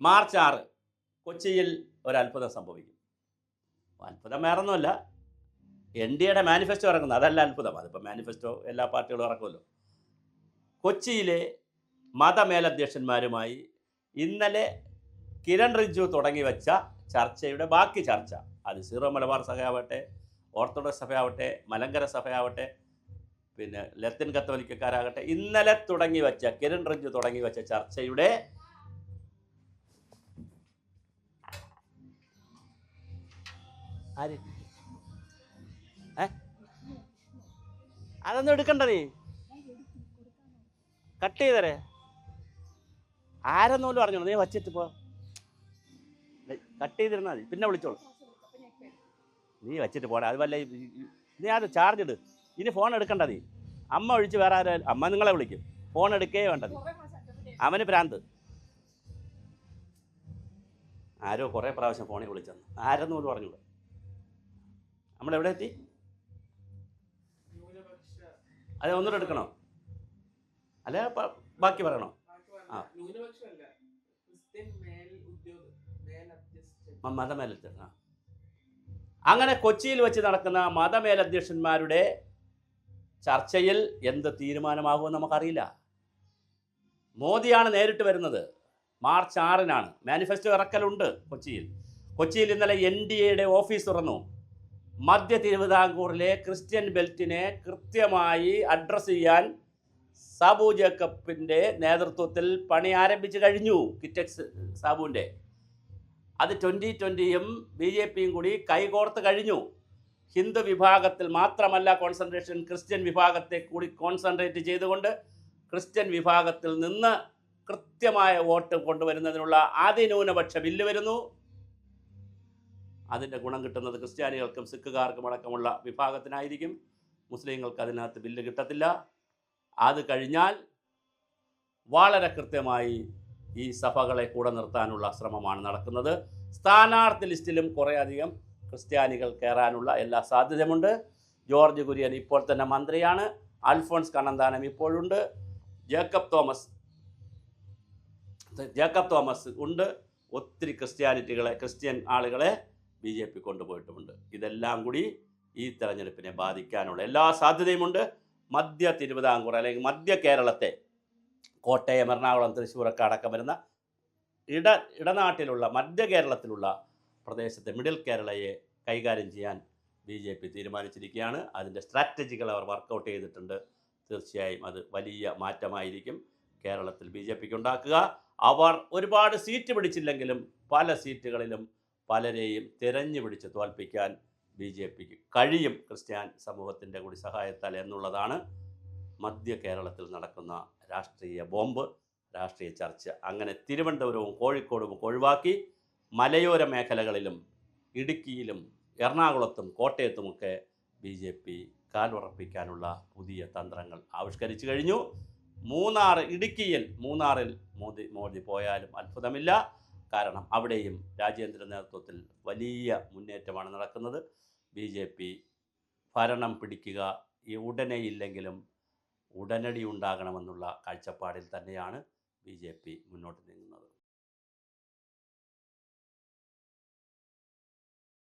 March 6 കൊച്ചിയിൽ ഒരത്ഭുതം സംഭവിക്കും. അത്ഭുതം വേറൊന്നുമല്ല, എൻ ഡി എയുടെ മാനിഫെസ്റ്റോ ഇറങ്ങുന്നത്, അതല്ല അത്ഭുതം. അതിപ്പോൾ മാനിഫെസ്റ്റോ എല്ലാ പാർട്ടികളും ഇറക്കുമല്ലോ. കൊച്ചിയിലെ മതമേലധ്യക്ഷന്മാരുമായി ഇന്നലെ കിരൺ റിജ്ജു തുടങ്ങി വെച്ച ചർച്ചയുടെ ബാക്കി ചർച്ച, അത് സീറോ മലബാർ സഭയാവട്ടെ, ഓർത്തഡോക്സ് സഭയാവട്ടെ, മലങ്കര സഭയാവട്ടെ, പിന്നെ ലത്തിൻ കത്തോലിക്കക്കാരാകട്ടെ, ഇന്നലെ തുടങ്ങി വെച്ച കിരൺ റിജ്ജു തുടങ്ങി വെച്ച ചർച്ചയുടെ അതൊന്നും എടുക്കണ്ട, നീ കട്ട് ചെയ്തരേ, ആരെന്നോലും അറിഞ്ഞോളൂ, നീ വച്ചിട്ട് പോ, കട്ട് ചെയ്തിരുന്നാൽ മതി, പിന്നെ വിളിച്ചോളൂ. നീ വച്ചിട്ട് പോടാ, അത് വല്ല നീ അത് ചാർജ് ഇട്, ഇനി ഫോൺ എടുക്കണ്ട നീ. അമ്മ ഒഴിച്ച് വേറെ ആരും, അമ്മ നിങ്ങളെ വിളിക്കും, ഫോൺ എടുക്കേ വേണ്ട നീ. അവന് ഭ്രാന്ത്. ആരോ കുറേ പ്രാവശ്യം ഫോണിൽ വിളിച്ചെന്ന്, ആരെന്നോലും പറഞ്ഞൂടെ. നമ്മളെവിടെ എത്തി? അത് ഒന്നുകൂടെ എടുക്കണോ, അല്ലെ ബാക്കി പറയണോ? ആ, മതമേലധ്യക്ഷൻ. അങ്ങനെ കൊച്ചിയിൽ വെച്ച് നടക്കുന്ന മതമേലധ്യക്ഷന്മാരുടെ ചർച്ചയിൽ എന്ത് തീരുമാനമാകുമെന്ന് നമുക്കറിയില്ല. മോദിയാണ് നേരിട്ട് വരുന്നത്. മാർച്ച് 6-നാണ് മാനിഫെസ്റ്റോ ഇറക്കലുണ്ട് കൊച്ചിയിൽ. കൊച്ചിയിൽ ഇന്നലെ NDAയുടെ ഓഫീസ് തുറന്നു. മധ്യ തിരുവിതാംകൂറിലെ ക്രിസ്ത്യൻ ബെൽറ്റിനെ കൃത്യമായി അഡ്രസ്സ് ചെയ്യാൻ സാബു ജേക്കബിൻ്റെ നേതൃത്വത്തിൽ പണി ആരംഭിച്ചു കഴിഞ്ഞു. കിറ്റക്സ് സാബുവിൻ്റെ അത് 2020-യും BJPയും കൂടി കൈകോർത്ത് കഴിഞ്ഞു. ഹിന്ദു വിഭാഗത്തിൽ മാത്രമല്ല കോൺസെൻട്രേഷൻ, ക്രിസ്ത്യൻ വിഭാഗത്തെ കൂടി കോൺസെൻട്രേറ്റ് ചെയ്തുകൊണ്ട് ക്രിസ്ത്യൻ വിഭാഗത്തിൽ നിന്ന് കൃത്യമായ വോട്ട് കൊണ്ടുവരുന്നതിനുള്ള അതിന്യൂനപക്ഷ ബില്ല് വരുന്നു. അതിൻ്റെ ഗുണം കിട്ടുന്നത് ക്രിസ്ത്യാനികൾക്കും സിഖുകാർക്കും അടക്കമുള്ള വിഭാഗത്തിനായിരിക്കും. മുസ്ലിങ്ങൾക്ക് അതിനകത്ത് ബില്ല് കിട്ടത്തില്ല. അത് കഴിഞ്ഞാൽ വളരെ കൃത്യമായി ഈ സഭകളെ കൂടെ നിർത്താനുള്ള ശ്രമമാണ് നടക്കുന്നത്. സ്ഥാനാർത്ഥി ലിസ്റ്റിലും കുറേയധികം ക്രിസ്ത്യാനികൾ കയറാനുള്ള എല്ലാ സാധ്യതയുമുണ്ട്. ജോർജ് കുര്യൻ ഇപ്പോൾ തന്നെ മന്ത്രിയാണ്. അൽഫോൺസ് കണ്ണന്താനം ഇപ്പോഴുണ്ട്. ജേക്കബ് തോമസ് ഉണ്ട്. ഒത്തിരി ക്രിസ്ത്യൻ ആളുകളെ BJP കൊണ്ടുപോയിട്ടുമുണ്ട്. ഇതെല്ലാം കൂടി ഈ തെരഞ്ഞെടുപ്പിനെ ബാധിക്കാനുള്ള എല്ലാ സാധ്യതയുമുണ്ട്. മധ്യ തിരുവിതാംകൂർ അല്ലെങ്കിൽ മധ്യ കേരളത്തെ, കോട്ടയം, എറണാകുളം, തൃശ്ശൂരൊക്കെ അടക്കം വരുന്ന ഇടനാട്ടിലുള്ള മധ്യ കേരളത്തിലുള്ള പ്രദേശത്തെ മിഡിൽ കേരളയെ കൈകാര്യം ചെയ്യാൻ BJP തീരുമാനിച്ചിരിക്കുകയാണ്. അതിൻ്റെ സ്ട്രാറ്റജികൾ അവർ വർക്കൗട്ട് ചെയ്തിട്ടുണ്ട്. തീർച്ചയായും അത് വലിയ മാറ്റമായിരിക്കും കേരളത്തിൽ BJPക്ക് ഉണ്ടാക്കുക. അവർ ഒരുപാട് സീറ്റ് പിടിച്ചില്ലെങ്കിലും പല സീറ്റുകളിലും പലരെയും തിരഞ്ഞു പിടിച്ച് തോൽപ്പിക്കാൻ BJPക്ക് കഴിയും, ക്രിസ്ത്യൻ സമൂഹത്തിൻ്റെ കൂടി സഹായത്താൽ എന്നുള്ളതാണ് മധ്യ കേരളത്തിൽ നടക്കുന്ന രാഷ്ട്രീയ ബോംബ്, രാഷ്ട്രീയ ചർച്ച. അങ്ങനെ തിരുവനന്തപുരവും കോഴിക്കോടും ഒഴിവാക്കി മലയോര മേഖലകളിലും ഇടുക്കിയിലും എറണാകുളത്തും കോട്ടയത്തുമൊക്കെ BJP കാലുറപ്പിക്കാനുള്ള പുതിയ തന്ത്രങ്ങൾ ആവിഷ്കരിച്ചു കഴിഞ്ഞു. മൂന്നാറിൽ മോദി പോയാലും അത്ഭുതമില്ല. കാരണം അവിടെയും രാജ്യാന്തര നേതൃത്വത്തിൽ വലിയ മുന്നേറ്റമാണ് നടക്കുന്നത്. BJP ഭരണം പിടിക്കുക ഉടനെയില്ലെങ്കിലും ഉടനടി ഉണ്ടാകണമെന്നുള്ള കാഴ്ചപ്പാടിൽ തന്നെയാണ് BJP മുന്നോട്ട് നീങ്ങുന്നത്.